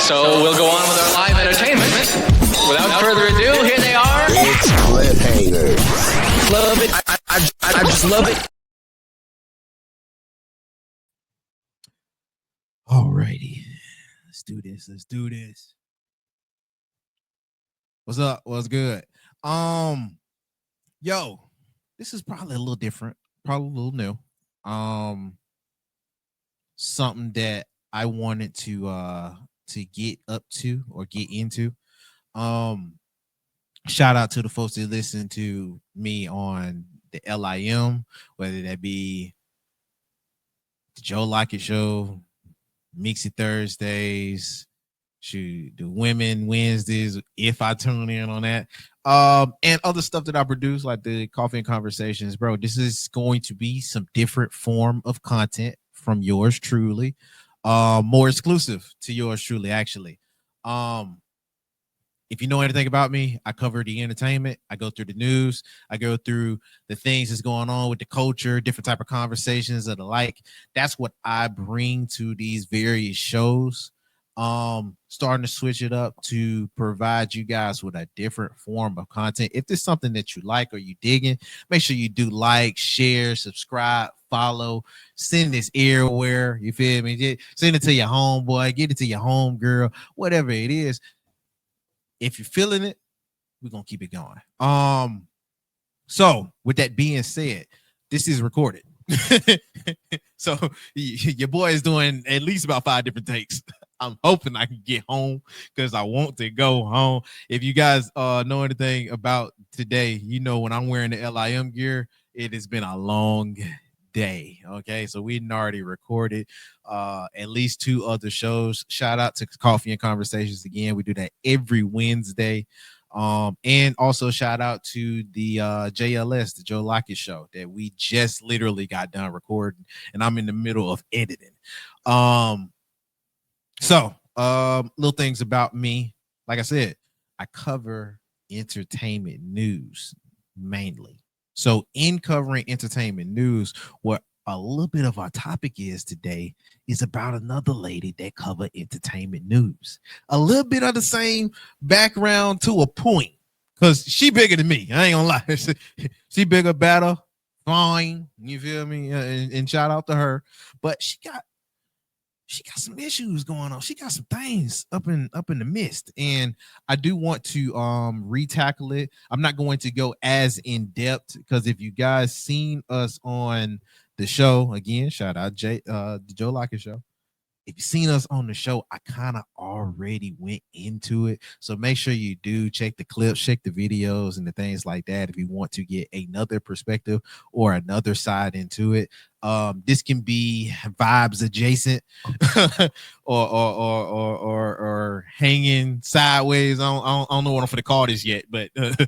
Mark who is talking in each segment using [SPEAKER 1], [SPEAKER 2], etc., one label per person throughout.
[SPEAKER 1] So we'll go on with our live entertainment. Without further ado, here they are.
[SPEAKER 2] It's CliffHangers.
[SPEAKER 1] Love it. I just love it.
[SPEAKER 3] Alrighty, let's do this. Let's do this. What's up? What's good? Yo, this is probably a little different, probably a little new. Something that I wanted to get up to or get into. Shout out to the folks that listen to me on the LIM, whether that be the Joe Lockett Show, Mixie Thursdays, shoot, the Women Wednesdays, if I tune in on that, and other stuff that I produce, like the Coffee and Conversations, bro. This is going to be some different form of content from yours truly, more exclusive to yours truly, actually. If you know anything about me, I cover the entertainment. I go through the news. I go through the things that's going on with the culture, different type of conversations and the like. That's what I bring to these various shows. Starting to switch it up to provide you guys with a different form of content. If there's something that you like or you digging, make sure you do like, share, subscribe, follow, send this everywhere. You feel me? Send it to your homeboy, get it to your home girl, whatever it is. If you're feeling it, we're gonna keep it going. So with that being said, this is recorded. So your boy is doing at least about 5 different takes. I'm hoping I can get home because I want to go home. If you guys know anything about today, you know when I'm wearing the LIM gear, it has been a long day. Okay, so we already recorded at least 2 other shows. Shout out to Coffee and Conversations again. We do that every Wednesday. And also shout out to the JLS, the Joe Lockett Show, that we just literally got done recording, and I'm in the middle of editing. So little things about me. Like I said, I cover entertainment news mainly. So in covering entertainment news, what a little bit of our topic is today is about another lady that cover entertainment news. A little bit of the same background to a point, because she bigger than me. I ain't gonna lie. She bigger, better, fine. You feel me? And shout out to her. But she got some issues going on. She got some things up in the midst, and I do want to retackle it. I'm not going to go as in depth because if you guys seen us on the show, again, shout out the Joe Lockett Show. If you've seen us on the show, I kind of already went into it. So make sure you do check the clips, check the videos and the things like that if you want to get another perspective or another side into it. This can be vibes adjacent or hanging sideways. I don't know what I'm going to call this yet, but a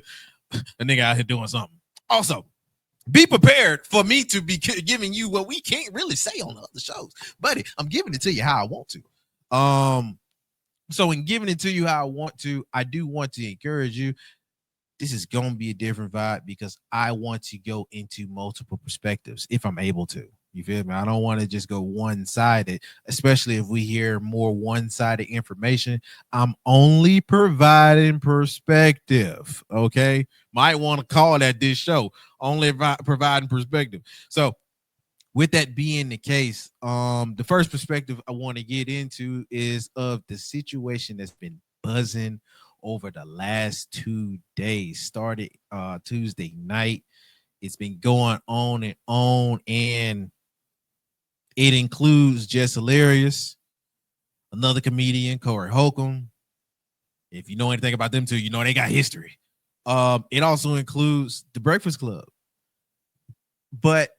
[SPEAKER 3] nigga out here doing something. Also, be prepared for me to be giving you what we can't really say on the other shows, buddy. I'm giving it to you how I want to. So in giving it to you how I want to, I do want to encourage you. This is going to be a different vibe because I want to go into multiple perspectives if I'm able to. You feel me? I don't want to just go one-sided, especially if we hear more one-sided information. I'm only providing perspective, okay? Might want to call that this show, only providing perspective. So with that being the case, the first perspective I want to get into is of the situation that's been buzzing over the last 2 days. Started Tuesday night. It's been going on, and it includes Jess Hilarious, another comedian, Corey Holcomb. If you know anything about them two, you know they got history. It also includes The Breakfast Club. But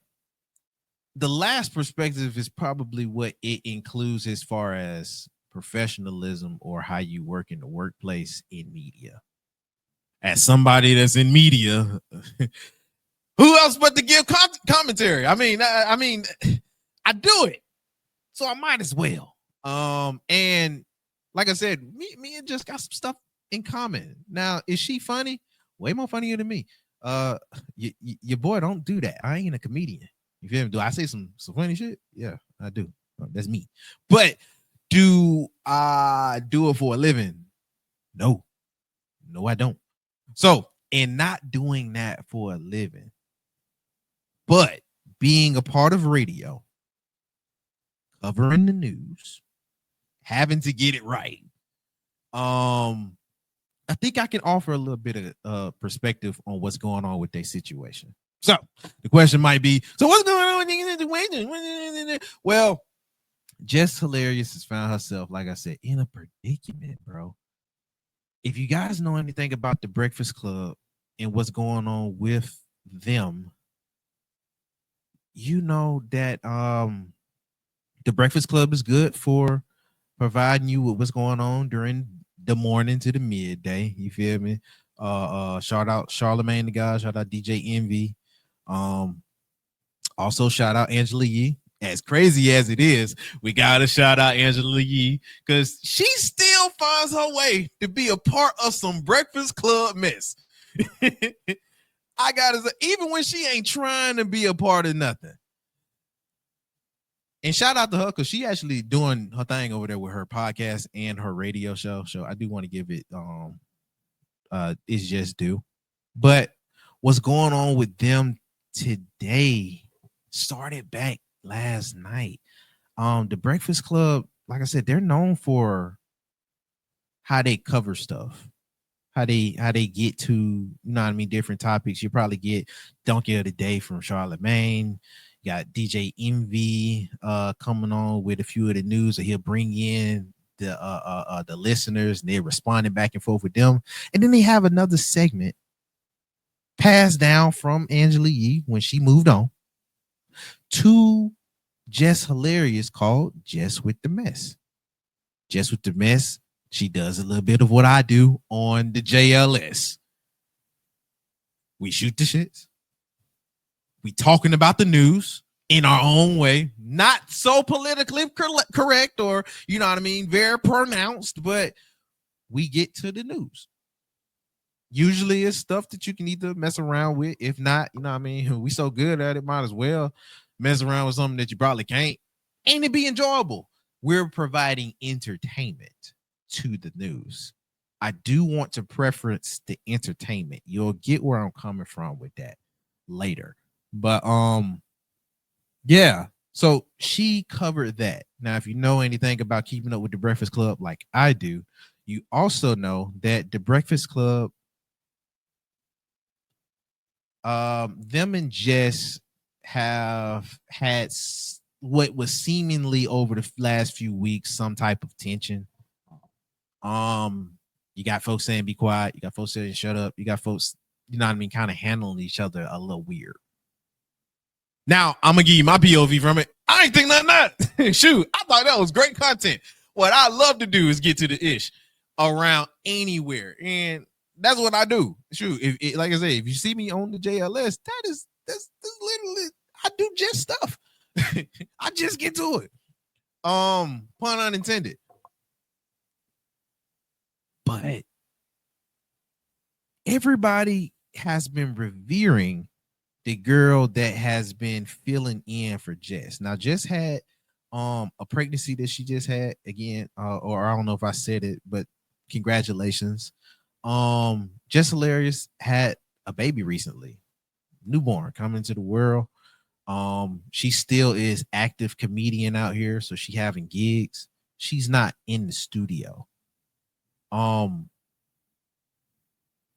[SPEAKER 3] the last perspective is probably what it includes as far as professionalism or how you work in the workplace in media. As somebody that's in media, who else but to give commentary? I mean, I do it, so I might as well. And like I said, me and just got some stuff in common. Now, is she funny? Way more funnier than me. Your boy don't do that. I ain't a comedian. You feel me? Do I say some funny shit? Yeah, I do. That's me. But Do I do it for a living? No, I don't. So, in not doing that for a living, but being a part of radio, covering the news, having to get it right. I think I can offer a little bit of perspective on what's going on with their situation. So the question might be, so what's going on with the situation? Well, Jess Hilarious has found herself, like I said, in a predicament, bro. If you guys know anything about the Breakfast Club and what's going on with them, you know that the Breakfast Club is good for providing you with what's going on during the morning to the midday. You feel me? Shout out Charlemagne the God, shout out DJ Envy. Also shout out Angela Yee. As crazy as it is, we gotta shout out Angela Yee because she still finds her way to be a part of some Breakfast Club mess. I gotta say, even when she ain't trying to be a part of nothing. And shout out to her because she actually doing her thing over there with her podcast and her radio show. So I do want to give it it's just due. But what's going on with them today started back last night. The Breakfast Club, like I said, they're known for how they cover stuff, how they get to, you know what I mean, different topics. You probably get Donkey of the Day from Charlemagne. You got DJ Envy coming on with a few of the news that he'll bring in the listeners, and they're responding back and forth with them. And then they have another segment passed down from Angela Yee when she moved on to Jess Hilarious called Jess with the Mess. Jess with the Mess, she does a little bit of what I do on the JLS. We shoot the shits. We talking about the news in our own way, not so politically correct or, you know what I mean, very pronounced, but we get to the news. Usually it's stuff that you can either mess around with. If not, you know what I mean, we so good at it, might as well mess around with something that you probably can't, and it be enjoyable. We're providing entertainment to the news. I do want to preference the entertainment. You'll get where I'm coming from with that later. But yeah, so she covered that. Now, if you know anything about keeping up with the Breakfast Club like I do, you also know that the Breakfast Club, them and Jess have had what was seemingly over the last few weeks some type of tension. You got folks saying be quiet, you got folks saying shut up, you got folks, you know what I mean, kind of handling each other a little weird. Now, I'm gonna give you my POV from it. I ain't think nothing of that. Shoot, I thought that was great content. What I love to do is get to the ish around anywhere, and that's what I do. Shoot, if like I say, if you see me on the JLS, that's literally I do just stuff. I just get to it. Pun unintended. But everybody has been revering the girl that has been filling in for Jess. Now, Jess had a pregnancy that she just had again, or I don't know if I said it, but congratulations. Jess Hilarious had a baby recently, newborn coming into the world. She still is active comedian out here, so she having gigs. She's not in the studio.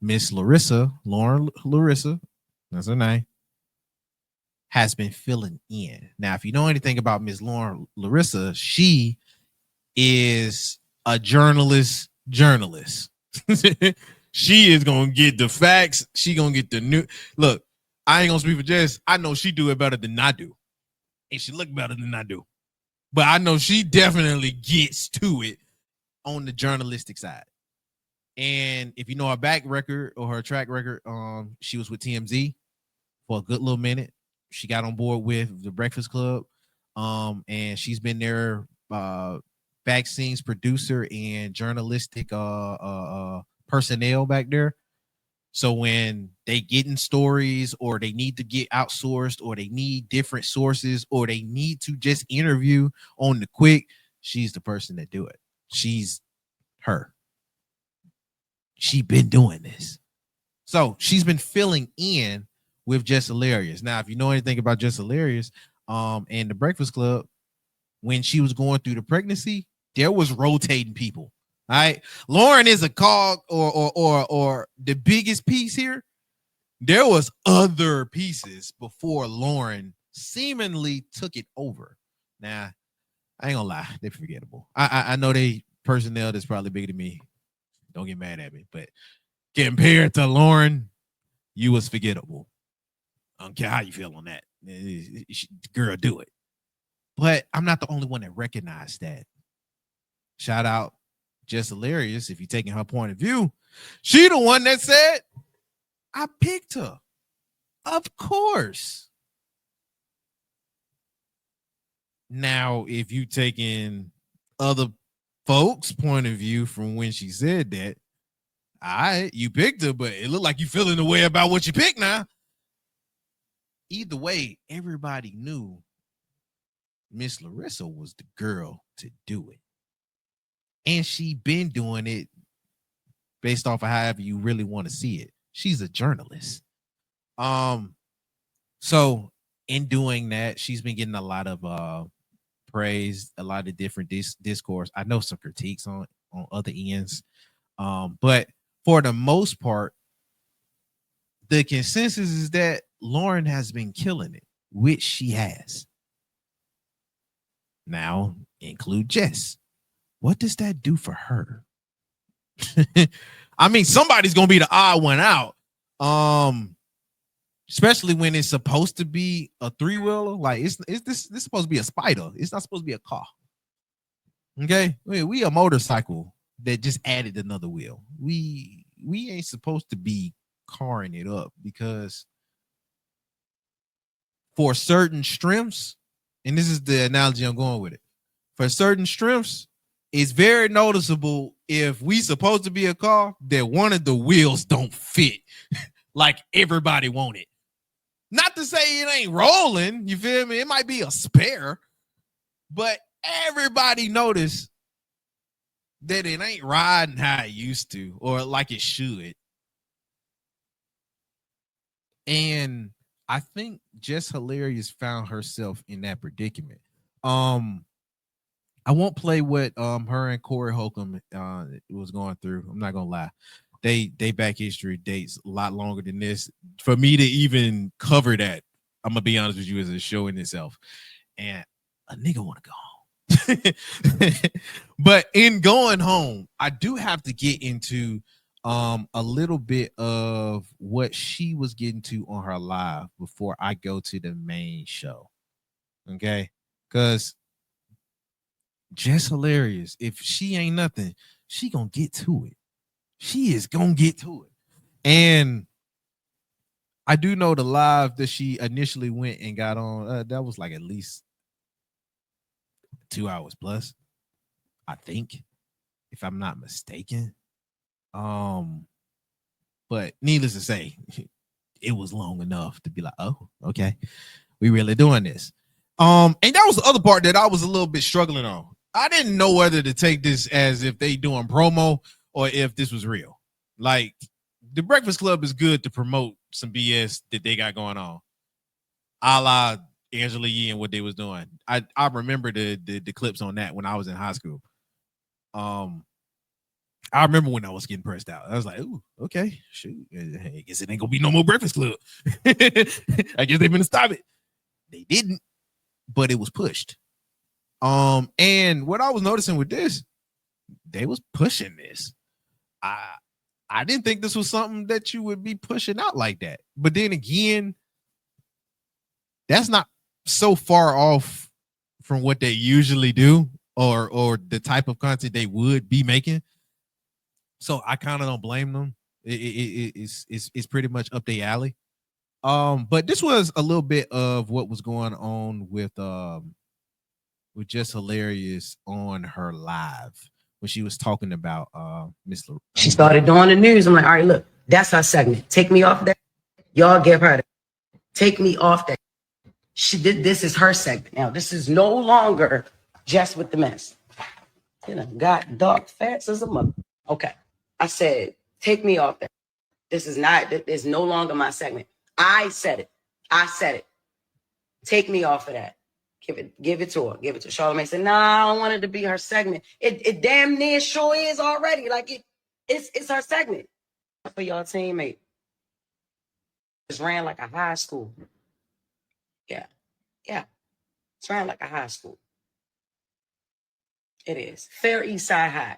[SPEAKER 3] Miss Lauren Larissa, that's her name, has been filling in. Now, if you know anything about Miss Lauren Larissa, she is a journalist. She is gonna get the facts. She gonna get the new look. I ain't gonna speak for Jess. I know she do it better than I do, and she look better than I do. But I know she definitely gets to it on the journalistic side. And if you know her back record or her track record, she was with TMZ for a good little minute. She got on board with the Breakfast Club, and she's been their back scenes producer and journalistic personnel back there. So when they get in stories or they need to get outsourced or they need different sources or they need to just interview on the quick, she's the person that do it. She's her. She been doing this. So she's been filling in with Jess Hilarious. Now, if you know anything about Jess Hilarious, and the Breakfast Club, when she was going through the pregnancy, there was rotating people. All right. Lauren is a cog or the biggest piece here. There was other pieces before Lauren seemingly took it over. Now, I ain't gonna lie, they're forgettable. I know they personnel that's probably bigger than me. Don't get mad at me, but compared to Lauren, you was forgettable. I don't care how you feel on that. Girl, do it. But I'm not the only one that recognized that. Shout out Jess Hilarious. If you're taking her point of view, she the one that said, I picked her. Of course. Now, if you taking other folks' point of view from when she said that, you picked her, but it looked like you feeling the way about what you picked now. Either way, everybody knew Miss Larissa was the girl to do it. And she been doing it based off of however you really want to see it. She's a journalist. So in doing that, she's been getting a lot of praise, a lot of different discourse. I know some critiques on other ends. But for the most part, the consensus is that Lauren has been killing it, which she has. Now, include Jess. What does that do for her? I mean, somebody's gonna be the odd one out. Especially when it's supposed to be a three-wheeler. Like this supposed to be a spider. It's not supposed to be a car. Okay, we a motorcycle that just added another wheel. We ain't supposed to be carring it up, because for certain strengths, and this is the analogy I'm going with it, for certain strengths, it's very noticeable if we supposed to be a car that one of the wheels don't fit like everybody want it. Not to say it ain't rolling, you feel me? It might be a spare, but everybody notice that it ain't riding how it used to or like it should. And I think Jess Hilarious found herself in that predicament. I won't play what her and Corey Holcomb was going through. I'm not gonna lie. They back history dates a lot longer than this. For me to even cover that, I'm gonna be honest with you, as a show in itself. And a nigga want to go home. But in going home, I do have to get into a little bit of what she was getting to on her live before I go to the main show. Okay, because Jess Hilarious, if she ain't nothing, she gonna get to it. She is gonna get to it. And I do know the live that she initially went and got on, that was like at least 2 hours plus, I think, if I'm not mistaken. But needless to say, it was long enough to be like, oh, okay, we really doing this. And that was the other part that I was a little bit struggling on. I didn't know whether to take this as if they doing promo or if this was real. Like, the Breakfast Club is good to promote some BS that they got going on, a la Angela Yee and what they was doing. I remember the clips on that when I was in high school. I remember when I was getting pressed out. I was like, ooh, okay, shoot. I guess it ain't gonna be no more Breakfast Club. I guess they're gonna stop it. They didn't, but it was pushed. And what I was noticing with this, they was pushing this. I didn't think this was something that you would be pushing out like that. But then again, that's not so far off from what they usually do or the type of content they would be making. So I kind of don't blame them. It's pretty much up their alley. But this was a little bit of what was going on with Jess Hilarious on her live when she was talking about Miss Larissa.
[SPEAKER 4] She started doing the news. I'm like, all right, look, that's her segment. Take me off that. Y'all give her that. Take me off that. This is her segment. Now, this is no longer just with the mess. You know, got dark fats as a mother. Okay. I said, take me off that. This is not, it's no longer my segment. I said it. I said it. Take me off of that. Give it to her. Give it to her. Charlamagne said, nah, I don't want it to be her segment. It damn near sure is already. Like it's her segment. For y'all teammate. It's ran like a high school. Yeah. Yeah. It's ran like a high school. It is. Fair East Side High.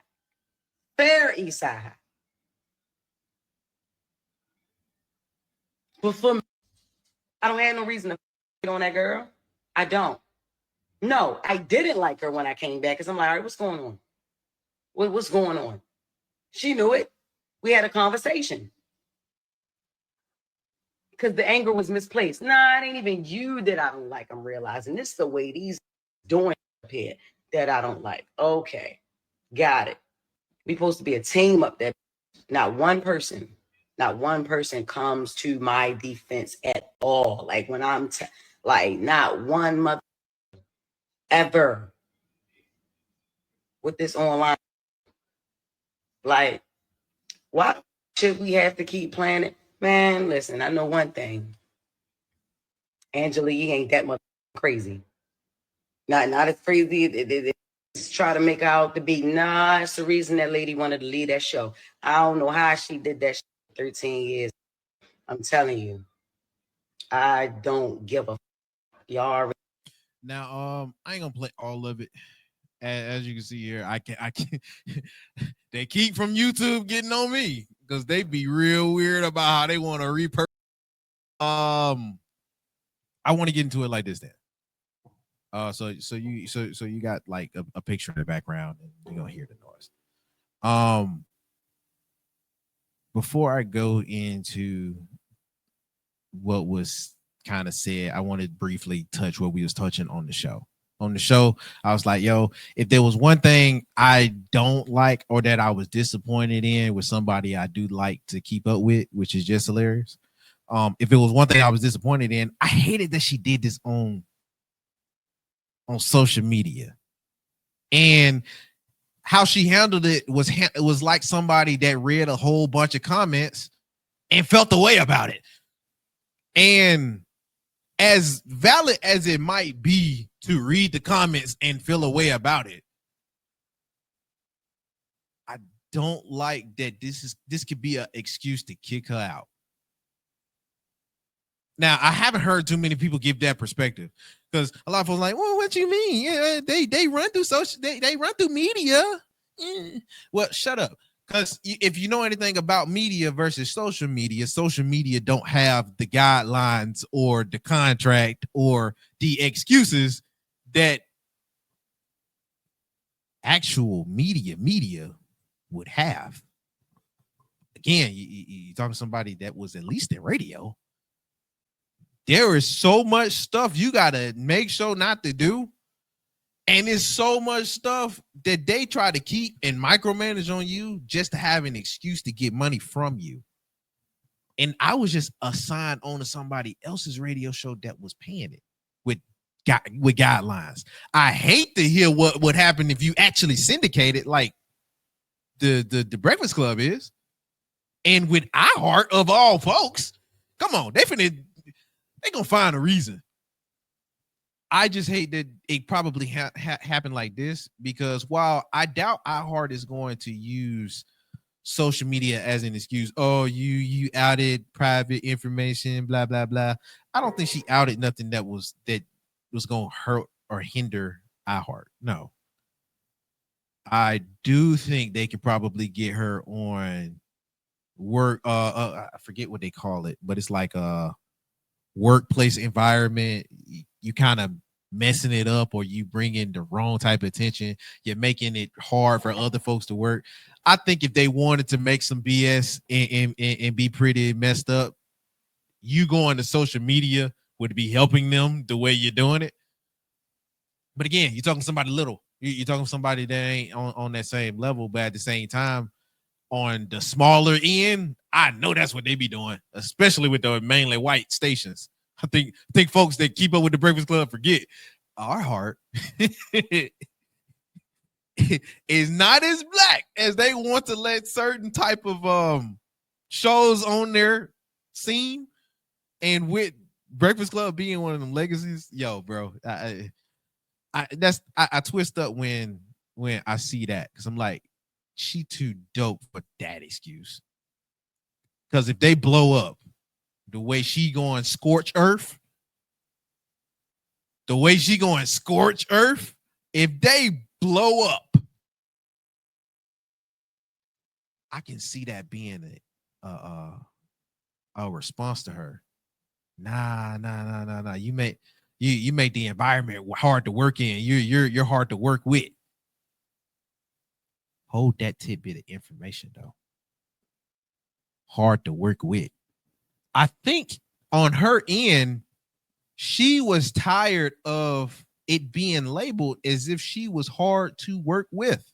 [SPEAKER 4] Fair East Side High. But for me, I don't have no reason to get on that girl. I don't. No, I didn't like her when I came back because I'm like, all right, what's going on? What's going on? She knew it. We had a conversation because the anger was misplaced. Nah, it ain't even you that I don't like. I'm realizing this is the way these doing up here that I don't like. Okay, got it. We supposed to be a team up there. Not one person comes to my defense at all. Like when I'm like not one mother ever with this online. Like, why should we have to keep playing it? Man, listen, I know one thing. Angela Yee ain't that much crazy. Not as crazy. They try to make her out to be. Nah, it's the reason that lady wanted to leave that show. I don't know how she did that 13 years. I'm telling you. I don't give a y'all.
[SPEAKER 3] Now, I ain't gonna play all of it. As you can see here, I can they keep from YouTube getting on me because they be real weird about how they want to repurpose. I want to get into it like this then. So you got like a picture in the background and you're gonna hear the noise. Before I go into what was kind of said, I want to briefly touch what we was touching on the show. On the show, I was like, yo, if there was one thing I don't like or that I was disappointed in with somebody I do like to keep up with, which is just hilarious. If it was one thing I was disappointed in, I hated that she did this on social media. And how she handled it was like somebody that read a whole bunch of comments and felt the way about it. And as valid as it might be to read the comments and feel a way about it, I don't like that this could be an excuse to kick her out. Now, I haven't heard too many people give that perspective because a lot of folks are like, well, what you mean? Yeah, they run through social, they run through media. Well, shut up. Because if you know anything about media versus social media don't have the guidelines or the contract or the excuses that actual media would have. Again, you're talking to somebody that was at least in radio. There is so much stuff you got to make sure not to do. And it's so much stuff that they try to keep and micromanage on you just to have an excuse to get money from you. And I was just assigned on to somebody else's radio show that was paying it with guidelines. I hate to hear what would happen if you actually syndicate it like the Breakfast Club is. And with iHeart of all folks, come on, they gonna find a reason. I just hate that it probably happened like this because while I doubt iHeart is going to use social media as an excuse, oh, you outed private information, blah, blah, blah. I don't think she outed nothing that was going to hurt or hinder iHeart. No. I do think they could probably get her on work. I forget what they call it, but it's like a workplace environment. You kind of messing it up or you bring in the wrong type of attention. You're making it hard for other folks to work. I think if they wanted to make some BS and be pretty messed up, you going to social media would be helping them the way you're doing it. But again, you're talking to somebody little. You're talking to somebody that ain't on that same level, but at the same time, on the smaller end, I know that's what they be doing, especially with the mainly white stations. I think folks that keep up with the Breakfast Club forget our heart. is not as black as they want to let certain type of shows on their scene. And with Breakfast Club being one of them legacies, yo, bro, I twist up when I see that, because I'm like, she too dope for that excuse. Because if they blow up the way she going scorch earth, if they blow up, I can see that being a response to her. Nah. You make the environment hard to work in. You're hard to work with. Hold that tidbit of information though. Hard to work with. I think on her end, she was tired of it being labeled as if she was hard to work with.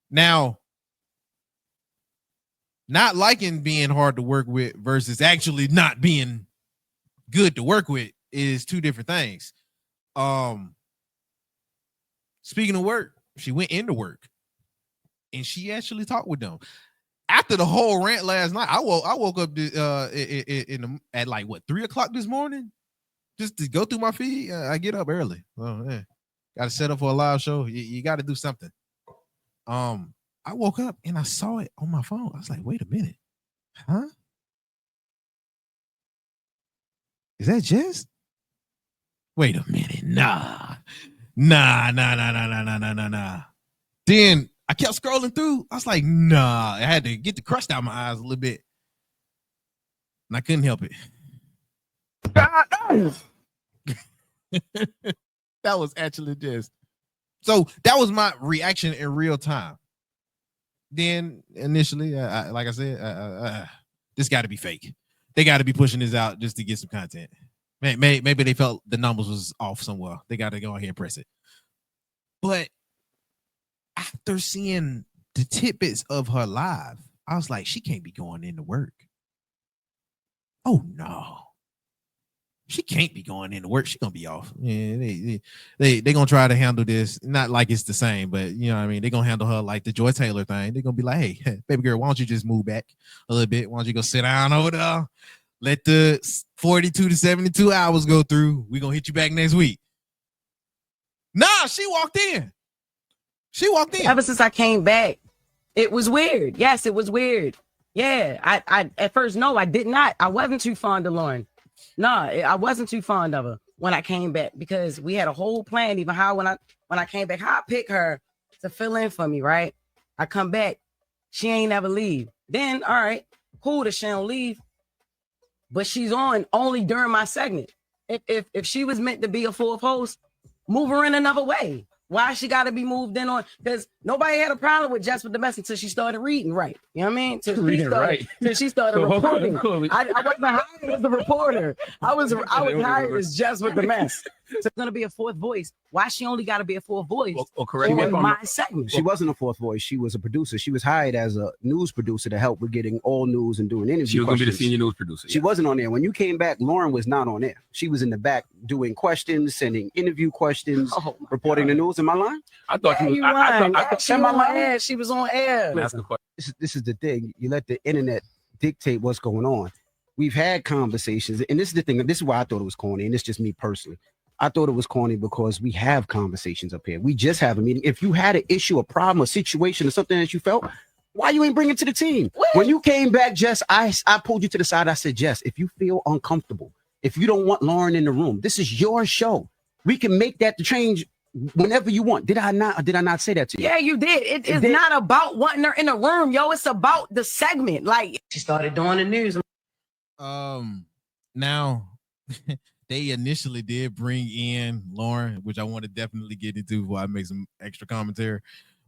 [SPEAKER 3] Now, not liking being hard to work with versus actually not being good to work with is two different things. Speaking of work, she went into work and she actually talked with them. After the whole rant last night, I woke up at like 3:00 this morning just to go through my feed. I get up early. Oh, yeah. Got to set up for a live show. You got to do something. I woke up and I saw it on my phone. I was like, wait a minute. Huh? Is that Jess? Wait a minute. Nah. Then I kept scrolling through. I was like, nah. I had to get the crust out of my eyes a little bit. And I couldn't help it. That was actually Jess. So that was my reaction in real time. Then initially, like I said, this got to be fake. They got to be pushing this out just to get some content. Maybe they felt the numbers was off somewhere. They got to go ahead and press it. But after seeing the tidbits of her live, I was like, she can't be going into work. Oh no. She can't be going into work. She's gonna be off. Yeah, they gonna try to handle this, not like it's the same, but you know what I mean. They're gonna handle her like the Joy Taylor thing. They're gonna be like, hey, baby girl, why don't you just move back a little bit? Why don't you go sit down over there? Let the 42 to 72 hours go through. We're gonna hit you back next week. Nah, she walked in.
[SPEAKER 4] Ever since I came back, it was weird. Yes, it was weird. Yeah, I at first, no, I did not. I wasn't too fond of Lauren. No, I wasn't too fond of her when I came back, because we had a whole plan. Even how when I came back, how I pick her to fill in for me, right? I come back, she ain't never leave. Then, all right, cool that she don't leave, but she's on only during my segment. If she was meant to be a fourth host, move her in another way. Why she got to be moved in on? Because nobody had a problem with Jess with the message until she started reading right. You know what I mean? Till she started reporting. I wasn't hired as a reporter. I was hired as Jess with the mess. So it's gonna be a fourth voice. Why she only got to be a fourth voice?
[SPEAKER 5] Correct me if I'm
[SPEAKER 4] my segment.
[SPEAKER 5] She wasn't a fourth voice. She was a producer. She was hired as a news producer to help with getting all news and doing interviews.
[SPEAKER 6] She was going to be the senior news producer.
[SPEAKER 5] She wasn't on there. When you came back, Lauren was not on there. She was in the back doing questions, sending interview questions, reporting the news. Am I lying?
[SPEAKER 6] I thought
[SPEAKER 4] Yeah,
[SPEAKER 6] you
[SPEAKER 4] you lying. She was on
[SPEAKER 5] lying?
[SPEAKER 4] air. She was on air.
[SPEAKER 5] This is the thing. You let the internet dictate what's going on. We've had conversations, and this is the thing. This is why I thought it was corny, and it's just me personally. I thought it was corny because we have conversations up here. We just have a meeting. If you had an issue, a problem, a situation, or something that you felt, why you ain't bring it to the team?
[SPEAKER 4] What?
[SPEAKER 5] When you came back, Jess, I pulled you to the side. I said, Jess, if you feel uncomfortable, if you don't want Lauren in the room, this is your show. We can make that the change whenever you want. Did I not? Or did I not say that to you?
[SPEAKER 4] Yeah, you did. It's not about wanting her in the room, yo. It's about the segment. Like, she started doing the news.
[SPEAKER 3] Now they initially did bring in Lauren, which I want to definitely get into before I make some extra commentary.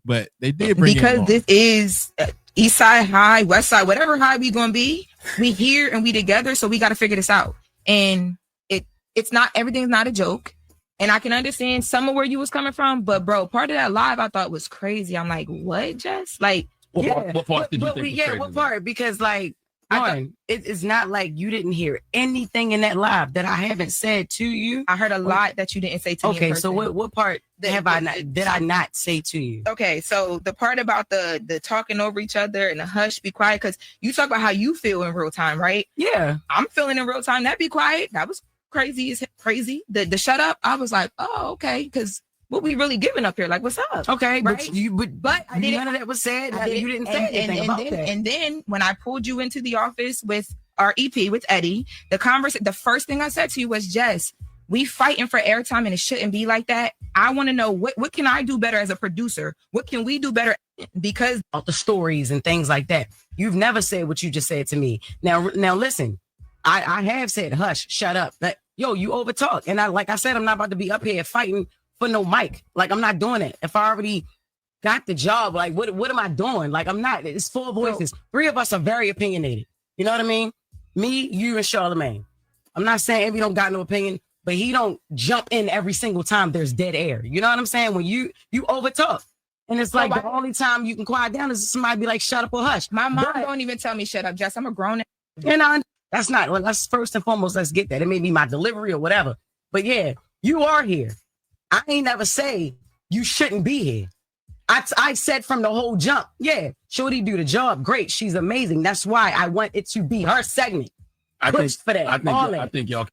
[SPEAKER 3] But they did bring in Lauren.
[SPEAKER 7] This is East Side High, West Side, whatever high we gonna be. We here and we together, so we got to figure this out. And it's not, everything's not a joke. And I can understand some of where you was coming from, but bro, part of that live I thought was crazy. I'm like, what, Jess? Like,
[SPEAKER 6] what part did you think was crazy?
[SPEAKER 4] What part? Because like, Lauren, it's not like you didn't hear anything in that live that I haven't said to you.
[SPEAKER 7] I heard a lot that you didn't say to me.
[SPEAKER 4] Okay, so what part did I not say to you?
[SPEAKER 7] Okay, so the part about the talking over each other and the hush, be quiet, because you talk about how you feel in real time, right?
[SPEAKER 4] Yeah,
[SPEAKER 7] I'm feeling in real time. That be quiet. That was crazy. Is crazy. The shut up. I was like, oh, okay, because what we really giving up here? Like, what's up?
[SPEAKER 4] Okay,
[SPEAKER 7] right?
[SPEAKER 4] but
[SPEAKER 7] I didn't.
[SPEAKER 4] None of that was said. You didn't say
[SPEAKER 7] and,
[SPEAKER 4] anything
[SPEAKER 7] and,
[SPEAKER 4] about
[SPEAKER 7] then,
[SPEAKER 4] that.
[SPEAKER 7] And then when I pulled you into the office with our EP with Eddie, the first thing I said to you was, Jess, we fighting for airtime and it shouldn't be like that. I want to know what can I do better as a producer? What can we do better? Because
[SPEAKER 4] of the stories and things like that. You've never said what you just said to me. Now listen, I have said, hush, shut up. But yo, you overtalk. And like I said, I'm not about to be up here fighting for no mic. Like, I'm not doing it. If I already got the job, like, what am I doing? Like, I'm not. It's four voices. Three of us are very opinionated. You know what I mean? Me, you, and Charlamagne. I'm not saying Envy don't got no opinion, but he don't jump in every single time there's dead air. You know what I'm saying? When you overtalk. And it's like the only time you can quiet down is somebody be like, shut up or hush.
[SPEAKER 7] my mom don't even tell me shut up, Jess. I'm a grown.
[SPEAKER 4] That's not, well, that's first and foremost, let's get that. It may be my delivery or whatever. But yeah, you are here. I ain't never say you shouldn't be here. I said from the whole jump, yeah, Shorty do the job. Great. She's amazing. That's why I want it to be her segment.
[SPEAKER 6] I think y'all.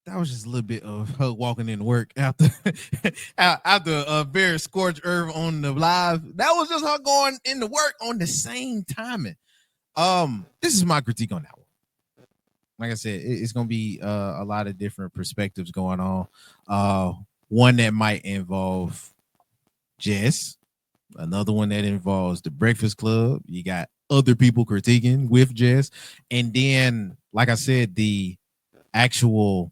[SPEAKER 3] That was just a little bit of her walking in work after after a very scorched earth on the live. That was just her going into work on the same timing. This is my critique on that one. Like I said, it's gonna be a lot of different perspectives going on. One that might involve Jess, another one that involves the Breakfast Club. You got other people critiquing with Jess, and then, like I said, the actual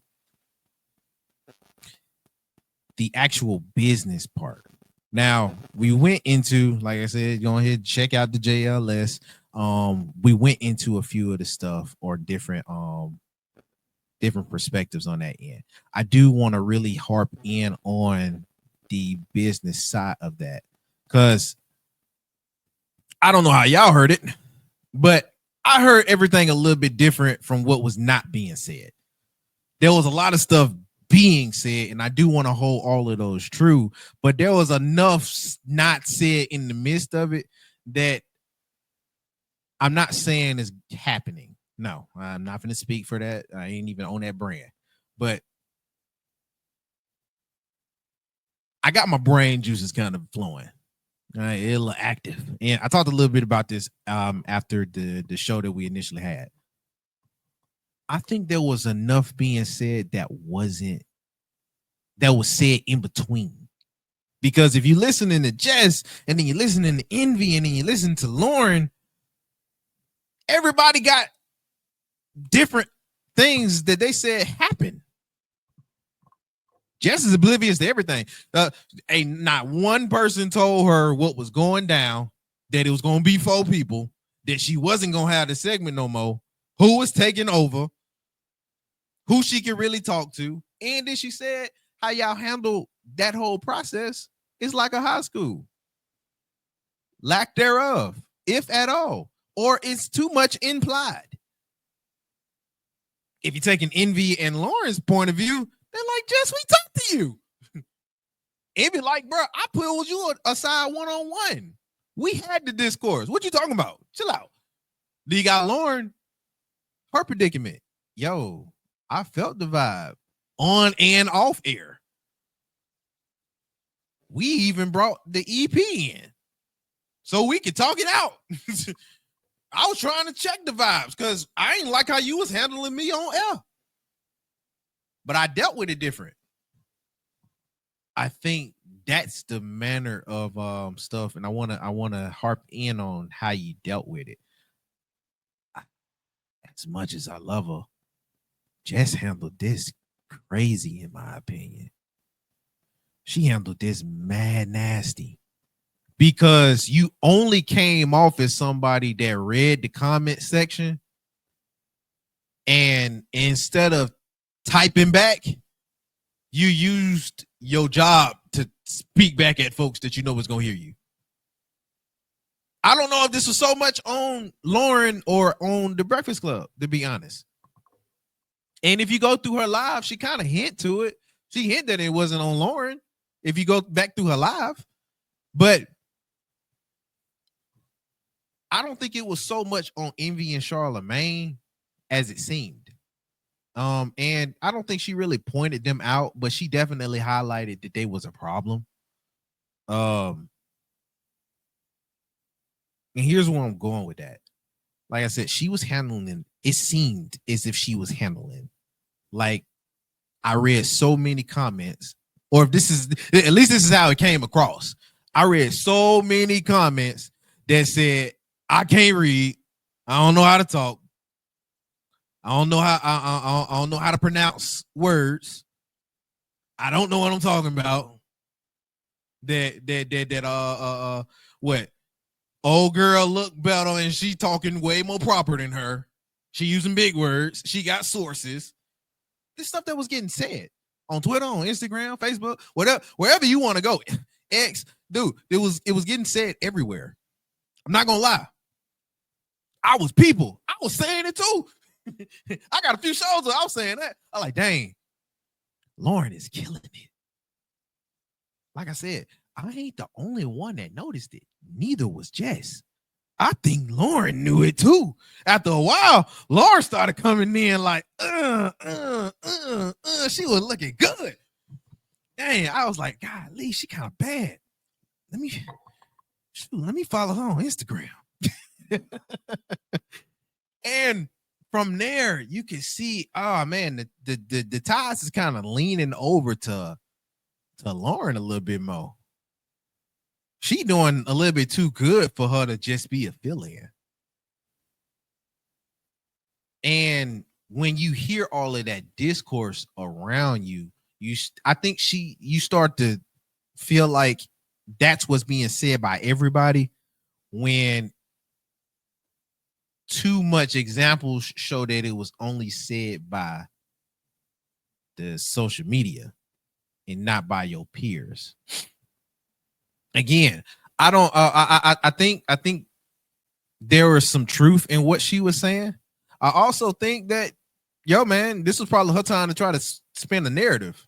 [SPEAKER 3] business part. Now, we went into, like I said, go ahead, check out the JLS. We went into a few of the stuff or different perspectives on that end. I do want to really harp in on the business side of that, because I don't know how y'all heard it, but I heard everything a little bit different from what was not being said. There was a lot of stuff being said, and I do want to hold all of those true, but there was enough not said in the midst of it that I'm not saying is happening. No, I'm not going to speak for that. I ain't even on that brand, but I got my brain juices kind of flowing. It's a little active, and I talked a little bit about this after the show that we initially had. I think there was enough being said that was said in between. Because if you listening to Jess and then you listening to Envy and then you listen to Lauren, everybody got different things that they said happened. Jess is oblivious to everything. Not one person told her what was going down, that it was going to be 4 people, that she wasn't going to have the segment no more, who was taking over, who she could really talk to. And then she said how y'all handle that whole process is like a high school. Lack thereof, if at all, or it's too much implied. If you're taking Envy and Lauren's point of view, they're like, Jess, we talked to you. Envy like, bro, I pulled you aside one-on-one. We had the discourse. What you talking about? Chill out. Then you got Lauren, her predicament. Yo, I felt the vibe on and off air. We even brought the EP in so we could talk it out. I was trying to check the vibes because I ain't like how you was handling me on air. But I dealt with it different. I think that's the manner of stuff, and I wanna harp in on how you dealt with it. As much as I love her, Jess handled this crazy, in my opinion. She handled this mad nasty because you only came off as somebody that read the comment section, and instead of typing back, you used your job to speak back at folks that you know was gonna hear you. I don't know if this was so much on Lauren or on the Breakfast Club, to be honest. And if you go through her live, she kind of hint to it. She hint that it wasn't on Lauren if you go back through her live. But I don't think it was so much on Envy and Charlemagne as it seemed. And I don't think she really pointed them out, but she definitely highlighted that they was a problem. And here's where I'm going with that. Like I said, she was handling, it seemed as if she was handling. Like, I read so many comments, or if this is, at least this is how it came across. I read so many comments that said, I can't read. I don't know how to talk. I don't know how I don't know how to pronounce words. I don't know what I'm talking about. What? Old girl look better and she talking way more proper than her. She using big words. She got sources. This stuff that was getting said on Twitter, on Instagram, Facebook, whatever, wherever you want to go. X, dude, it was getting said everywhere. I'm not gonna lie. I was saying it too. I got a few shows that I was saying that. I like, dang, Lauren is killing it. Like I said, I ain't the only one that noticed it. Neither was Jess. I think Lauren knew it too. After a while, Lauren started coming in like, she was looking good. Dang, I was like, golly, she kind of bad. Let me follow her on Instagram. And from there, you can see, oh man, the ties is kind of leaning over to Lauren a little bit more. She doing a little bit too good for her to just be a fill-in. And when you hear all of that discourse around you, I think you start to feel like that's what's being said by everybody, when too much examples show that it was only said by the social media and not by your peers. Again, I think there was some truth in what she was saying. I also think that, yo, man, this was probably her time to try to spin the narrative.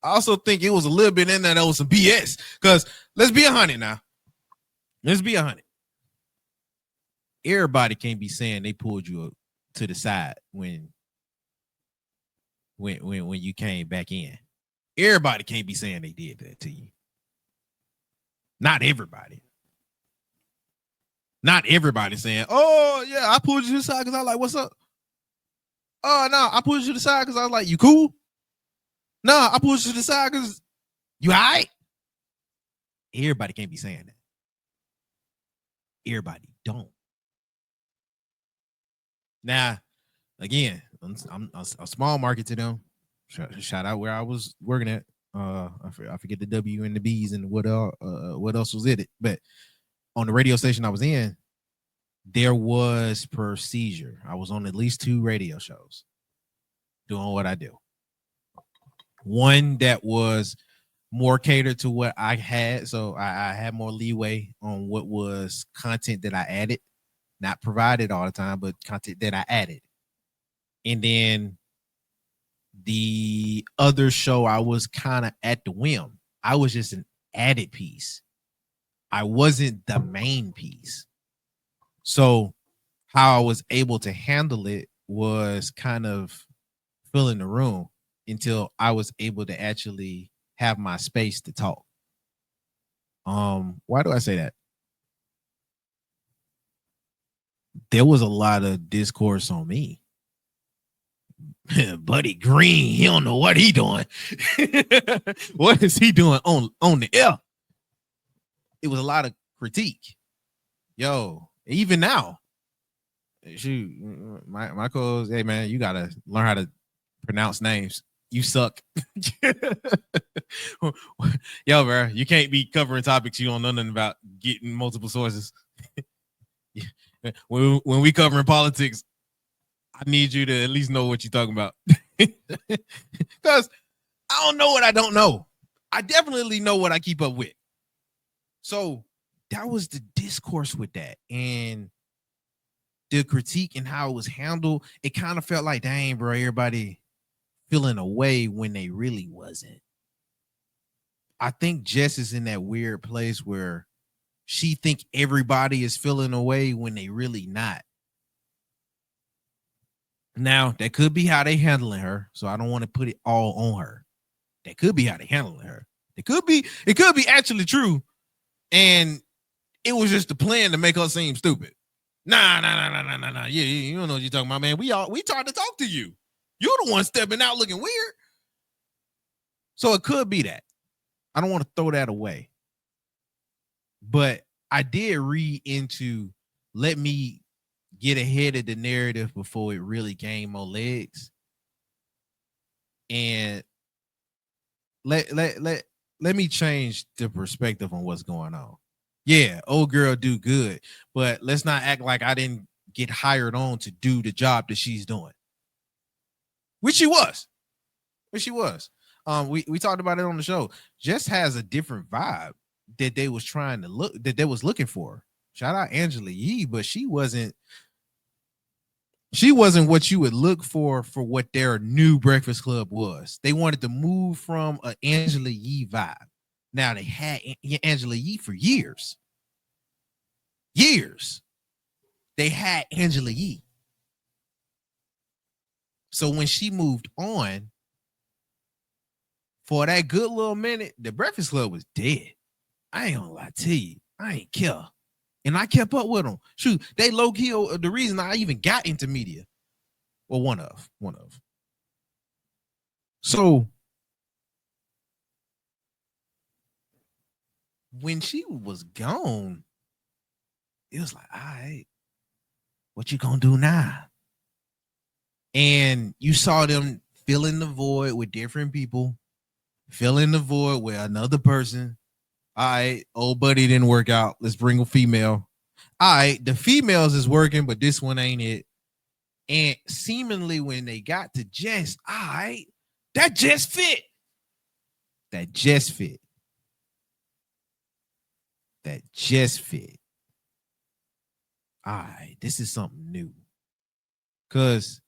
[SPEAKER 3] I also think it was a little bit in there that was some BS. Because let's be 100 now. Let's be 100. Everybody can't be saying they pulled you to the side when you came back in. Everybody can't be saying they did that to you. Not everybody. Not everybody saying, oh, yeah, I pulled you to the side because I was like, what's up? Oh, no, I pulled you to the side because I was like, you cool? No, I pulled you to the side because you all right? Everybody can't be saying that. Everybody don't. Now, again, I'm a small market to them. Shout out where I was working at. I forget the W and the B's and what else was in it. But on the radio station I was in, there was procedure. I was on at least 2 radio shows doing what I do. One that was more catered to what I had. So I had more leeway on what was content that I added, not provided all the time, but content that I added. And then the other show, I was kind of at the whim. I was just an added piece. I wasn't the main piece. So how I was able to handle it was kind of filling the room until I was able to actually have my space to talk. Why do I say that? There was a lot of discourse on me. Buddy Green, he don't know what he doing. What is he doing on the air? It was a lot of critique. Yo, even now, shoot, my co-host, hey man, you gotta learn how to pronounce names. You suck. Yo, bro, you can't be covering topics you don't know nothing about, getting multiple sources. When we covering politics, I need you to at least know what you're talking about. Because I don't know what I don't know. I definitely know what I keep up with. So that was the discourse with that. And the critique and how it was handled, it kind of felt like, dang, bro, everybody feeling away when they really wasn't. I think Jess is in that weird place where she think everybody is feeling away when they really not. Now, that could be how they handling her, so I don't want to put it all on her. That could be how they handling her. It could be actually true, and it was just a plan to make her seem stupid. Nah. Yeah, you don't know what you're talking about, man. We tried to talk to you. You're the one stepping out looking weird. So it could be that. I don't want to throw that away. But I did read into let me get ahead of the narrative before it really gained more legs. And let me change the perspective on what's going on. Yeah, old girl do good, but let's not act like I didn't get hired on to do the job that she's doing. Which she was. We talked about it on the show. Jess has a different vibe that they was looking for. Shout out Angela Yee, but she wasn't what you would look for what their new Breakfast Club was. They wanted to move from an Angela Yee vibe. Now they had Angela Yee for years. They had Angela Yee. So when she moved on, for that good little minute, the Breakfast Club was dead. I ain't gonna lie to you. I ain't care. And I kept up with them. Shoot, they low-key the reason I even got into media. Well, one of. So when she was gone, it was like, all right, what you gonna do now? And you saw them filling the void with different people, filling the void with another person. All right, old buddy didn't work out. Let's bring a female. All right, the females is working, but this one ain't it. And seemingly when they got to Jess, all right, that just fit. That just fit. All right, this is something new. Because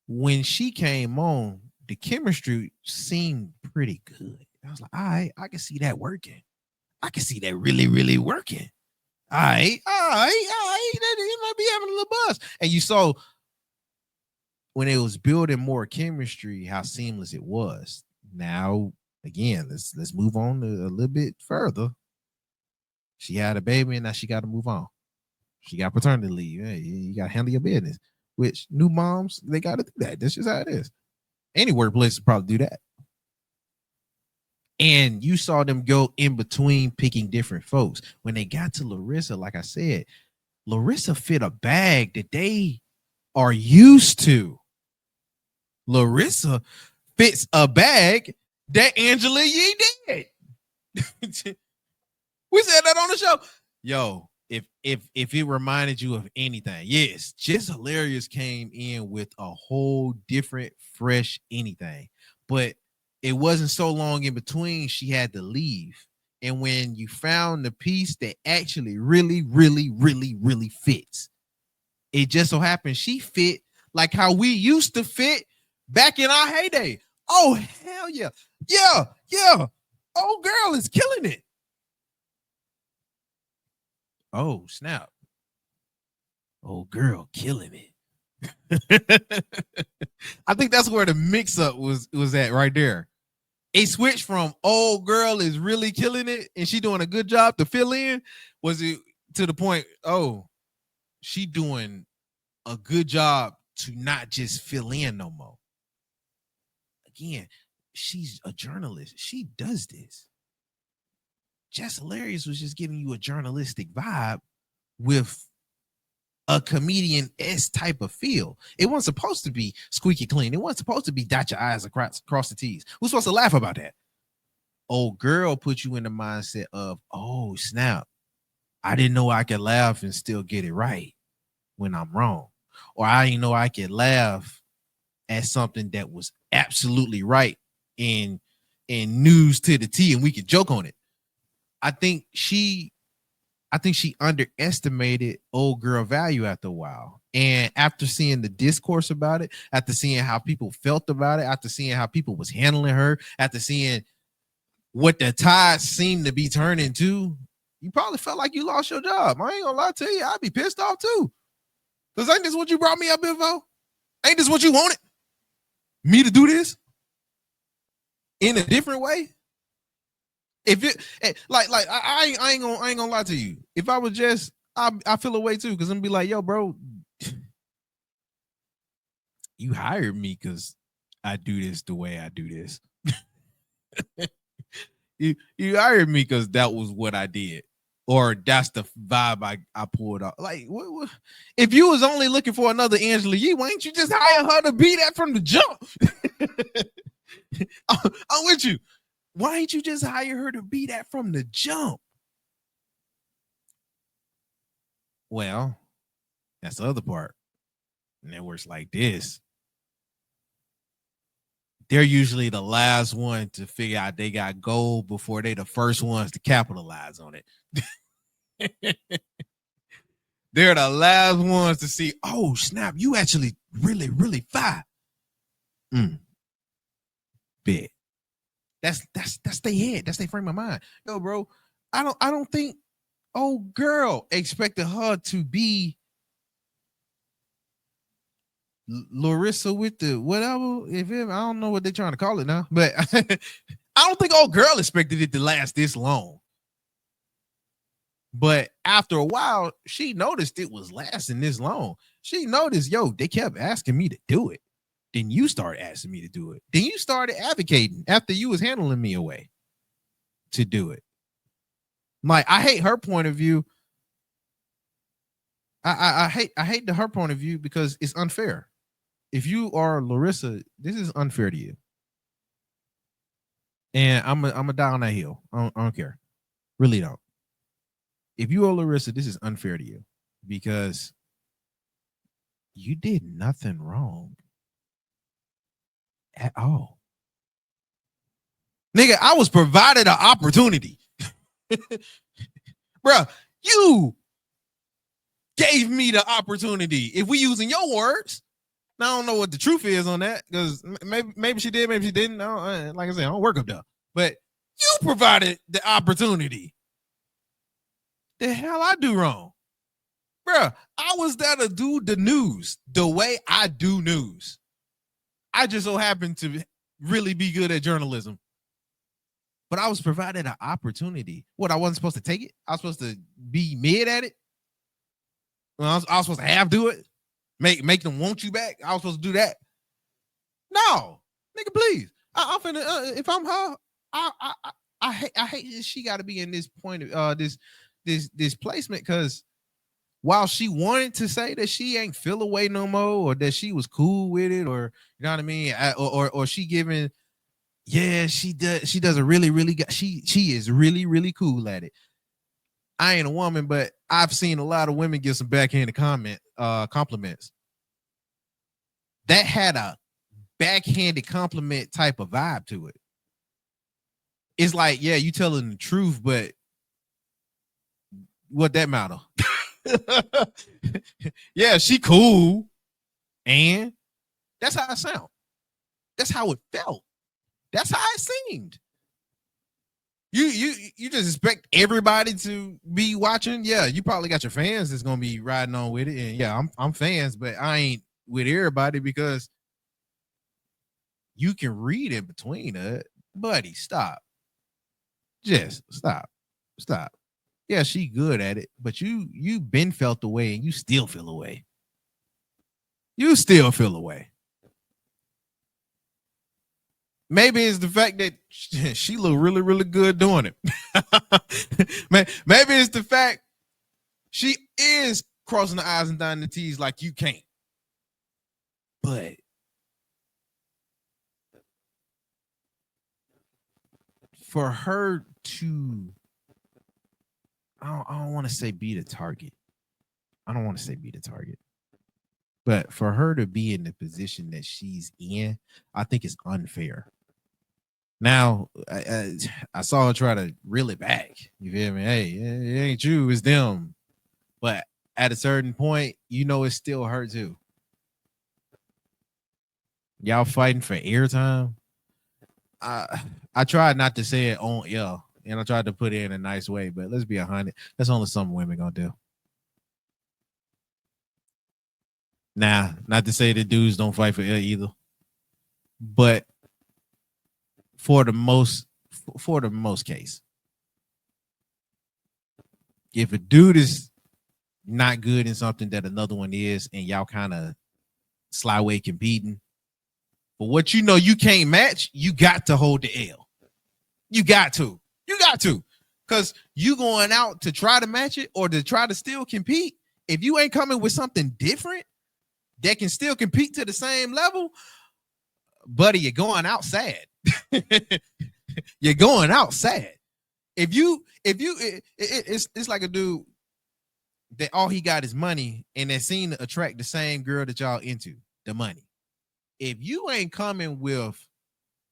[SPEAKER 3] when she came on, the chemistry seemed pretty good. I was like, all right, I can see that working. I can see that really, really working. All right. You might be having a little buzz. And you saw when it was building more chemistry, how seamless it was. Now, again, let's move on a little bit further. She had a baby, and now she got to move on. She got paternity leave. Hey, you got to handle your business. Which new moms, they got to do that. That's just how it is. Any workplace will probably do that. And you saw them go in between picking different folks. When they got to Larissa, like I said, Larissa fit a bag that they are used to. Larissa fits a bag that Angela Yee did. We said that on the show. Yo, if it reminded you of anything, yes, Just Hilarious came in with a whole different, fresh anything. But it wasn't so long in between she had to leave. And when you found the piece that actually really, really, really, really fits, it just so happened she fit like how we used to fit back in our heyday. Oh, hell yeah. Yeah. Old girl is killing it. Oh, snap. Old girl killing it. I think that's where the mix-up was at right there. It switched from old girl is really killing it and she doing a good job to fill in. Was it to the point, oh, she doing a good job to not just fill in no more? Again, she's a journalist. She does this. Just Hilarious was just giving you a journalistic vibe with a comedian-esque type of feel. It wasn't supposed to be squeaky clean. It wasn't supposed to be dot your eyes across the T's. We're supposed to laugh about that. Old girl put you in the mindset of, oh, snap. I didn't know I could laugh and still get it right when I'm wrong. Or I didn't know I could laugh at something that was absolutely right and news to the T and we could joke on it. I think she underestimated old girl value after a while. And after seeing the discourse about it, after seeing how people felt about it, after seeing how people was handling her, after seeing what the tide seemed to be turning to, you probably felt like you lost your job. I ain't gonna lie to you. I'd be pissed off too. Because ain't this what you brought me up here for? Ain't this what you wanted? Me to do this? In a different way? If it I ain't gonna lie to you. If I was just I feel a way too, because I'm gonna be like, yo, bro, you hired me because I do this the way I do this. you hired me because that was what I did, or that's the vibe I pulled off. Like, what, if you was only looking for another Angela Yee, why ain't you just hire her to be that from the jump? I'm with you. Why ain't you just hire her to be that from the jump? Well, that's the other part. Networks like this, they're usually the last one to figure out they got gold before they the first ones to capitalize on it. They're the last ones to see, oh, snap, you actually really, really fire. Bet. That's their head. That's their frame of mind. Yo, bro, I don't think old girl expected her to be Larissa with the whatever. I don't know what they're trying to call it now, but I don't think old girl expected it to last this long. But after a while, she noticed it was lasting this long. She noticed, yo, they kept asking me to do it. Then you started asking me to do it. Then you started advocating after you was handling me away to do it. Like, I hate her point of view. I hate her point of view because it's unfair. If you are Larissa, this is unfair to you. And I'm a die on that hill. I don't care. Really don't. If you are Larissa, this is unfair to you because you did nothing wrong at all. Nigga, I was provided an opportunity. Bruh, you gave me the opportunity. If we using your words, now I don't know what the truth is on that because maybe she did, maybe she didn't. Like I said, I don't work up there. But you provided the opportunity. The hell I do wrong? Bruh, I was there to do the news the way I do news. I just so happened to really be good at journalism. But I was provided an opportunity. What, I wasn't supposed to take it? I was supposed to be mid at it? Well, I was supposed to half do it? Make them want you back? I was supposed to do that? No. Nigga, please. I'm finna, if I'm her, I hate that she got to be in this point of this placement, because while she wanted to say that she ain't feel away no more, or that she was cool with it, or you know what I mean, or she giving, yeah, she does a really, really good, she is really, really cool at it. I ain't a woman, but I've seen a lot of women give some backhanded compliments. That had a backhanded compliment type of vibe to it. It's like, yeah, you telling the truth, but what that matter? Yeah, she cool, and that's how it sound. That's how it felt. That's how it seemed. You just expect everybody to be watching. Yeah, you probably got your fans that's gonna be riding on with it, and yeah, I'm fans, but I ain't with everybody because you can read in between it. Buddy, stop. Just stop. Yeah, she good at it, but you been felt away and you still feel away. You still feel away. Maybe it's the fact that she look really, really good doing it. Maybe it's the fact she is crossing the I's and dotting the T's like you can't. But for her to, I don't want to say be the target. But for her to be in the position that she's in, I think it's unfair. Now, I saw her try to reel it back. You feel me? Hey, it ain't you, it's them. But at a certain point, you know it's still her too. Y'all fighting for airtime. I tried not to say it on air, and I tried to put it in a nice way, but let's be 100. That's only some women gonna do. Nah, not to say the dudes don't fight for air either, but for the most case, if a dude is not good in something that another one is, and y'all kind of slyway competing, but what you know you can't match, you got to hold the L. You got to, because you going out to try to match it or to try to still compete. If you ain't coming with something different that can still compete to the same level, buddy, you're going out sad. You're going out sad. It's like a dude that all he got is money and that seem to attract the same girl that y'all into, the money. If you ain't coming with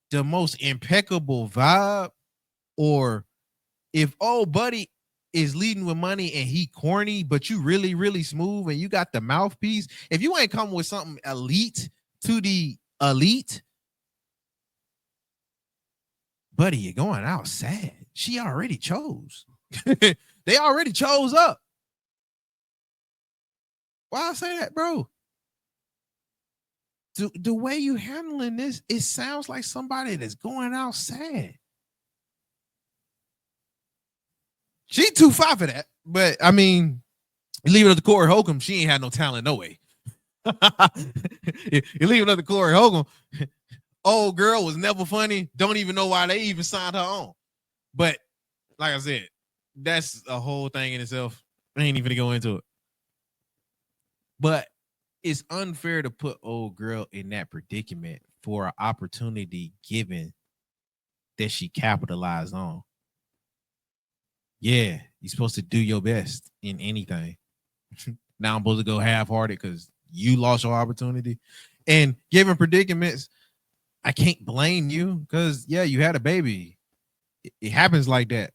[SPEAKER 3] the most impeccable vibe, or if old buddy is leading with money and he corny, but you really, really smooth and you got the mouthpiece, if you ain't coming with something elite to the elite, buddy, you're going out sad. She already chose. They already chose up. Why I say that, bro? The way you handling this, it sounds like somebody that's going out sad. She too far for that, but I mean, leave it up to Corey Holcomb. She ain't had no talent, no way. You leave it up to Corey Holcomb. Old girl was never funny. Don't even know why they even signed her on. But like I said, that's a whole thing in itself. I ain't even gonna go into it. But it's unfair to put old girl in that predicament for an opportunity given that she capitalized on. Yeah, you're supposed to do your best in anything. Now I'm supposed to go half-hearted because you lost your opportunity. And given predicaments, I can't blame you because, yeah, you had a baby. It happens like that.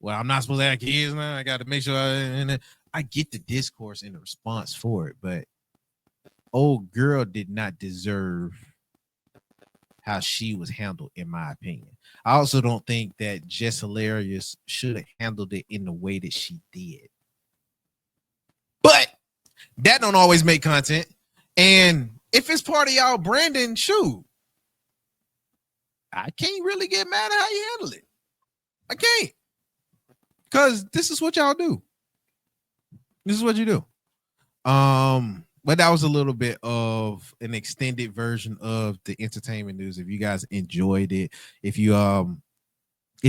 [SPEAKER 3] Well, I'm not supposed to have kids now. I got to make sure I get the discourse and the response for it, but old girl did not deserve how she was handled, in my opinion. I also don't think that Jess Hilarious should have handled it in the way that she did. But that don't always make content. And if it's part of y'all branding, shoot, I can't really get mad at how you handle it. I can't. Because this is what y'all do. This is what you do. But that was a little bit of an extended version of the entertainment news. If you guys enjoyed it, if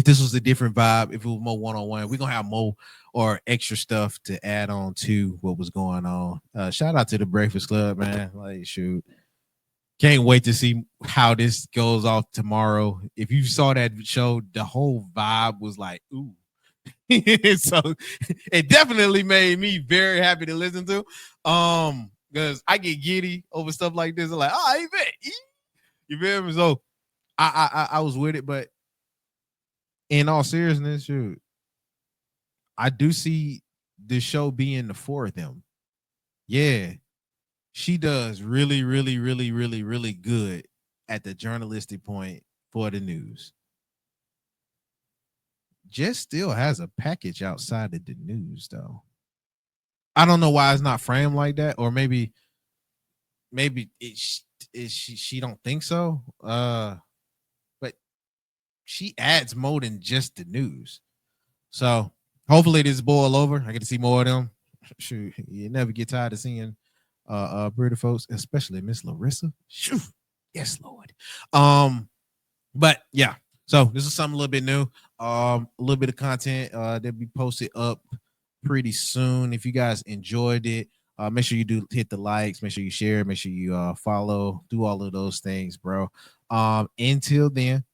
[SPEAKER 3] this was a different vibe, if it was more one-on-one, we're gonna have more or extra stuff to add on to what was going on. Shout out to the Breakfast Club, man. Like, shoot. Can't wait to see how this goes off tomorrow. If you saw that show, the whole vibe was like, ooh. So it definitely made me very happy to listen to. Because I get giddy over stuff like this. I'm like, oh, I bet. You feel me? So I was with it, but in all seriousness, shoot, I do see the show being the four of them. Yeah, she does really, really, really, really, really good at the journalistic point for the news. Jess still has a package outside of the news, though. I don't know why it's not framed like that, or maybe she don't think so. But she adds more than just the news. So hopefully this boil over. I get to see more of them. Shoot, you never get tired of seeing pretty folks, especially Miss Larissa. Shoot, yes, Lord. But yeah. So this is something a little bit new. A little bit of content that'll be posted up pretty soon. If you guys enjoyed it, make sure you do hit the likes, make sure you share, make sure you follow, do all of those things, bro. Until then,